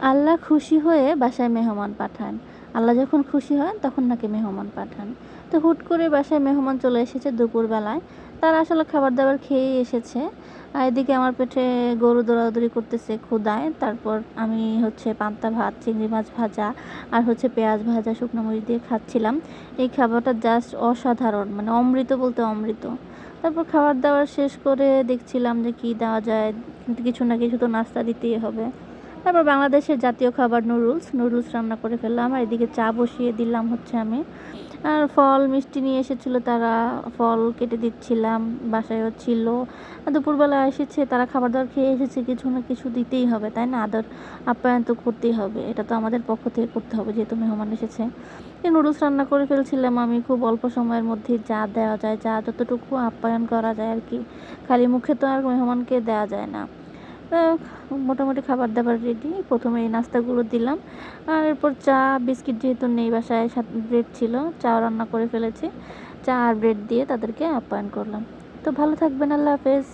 আল্লাহ খুশি হয়ে বাসায় মেহমান পাঠান। আল্লাহ যখন খুশি হন তখন নাকি মেহমান পাঠান। তো হুট করে বাসায় মেহমান চলে এসেছে দুপুরবেলায়। তারা আসলে খাবার-দাবার খেয়েই এসেছে। আর এদিকে আমার পেটে গরু দৌড়াদৌড়ি করতেছে ক্ষুধায়। তারপর আমি পান্তা ভাত, চিংড়ি মাছ ভাজা আর পেঁয়াজ ভাজা শুকনো মরিচ দিয়ে খাচ্ছিলাম। এই খাবারটা জাস্ট অসাধারণ, মানে অমৃত বলতে অমৃত। তারপর খাবার-দাবার শেষ করে দেখছিলাম যে কী দেওয়া যায়। কিছু না কিছু তো নাস্তা দিতেই হবে। তারপর বাংলাদেশের জাতীয় খাবার নুডলস রান্না করে ফেললাম। আর এদিকে চা বসিয়ে দিলাম আমি। আর ফল মিষ্টি নিয়ে এসেছিলো তারা, ফল কেটে দিচ্ছিলাম, বাসায়ও ছিল। দুপুরবেলা এসেছে তারা, খাবার দাবার খেয়ে এসেছে, কিছু না কিছু দিতেই হবে, তাই না? আদর আপ্যায়ন তো করতেই হবে, এটা তো আমাদের পক্ষ থেকে করতে হবে যেহেতু মেহমান এসেছে। এই নুডলস রান্না করে ফেলছিলাম আমি খুব অল্প সময়ের মধ্যে, যা দেওয়া যায়, যা যতটুকু আপ্যায়ন করা যায় আর কি। খালি মুখে তো আর মেহমানকে দেওয়া যায় না। মোটামুটি খাবার দাবার রেডি। প্রথমে এই নাস্তাগুলো দিলাম, আর এরপর চা বিস্কিট যেহেতু নেই বাসায়, সাথে ব্রেড ছিল, চা রান্না করে ফেলেছি। চা আর ব্রেড দিয়ে তাদেরকে আপ্যায়ন করলাম। তো ভালো থাকবেন, আল্লাহ হাফেজ।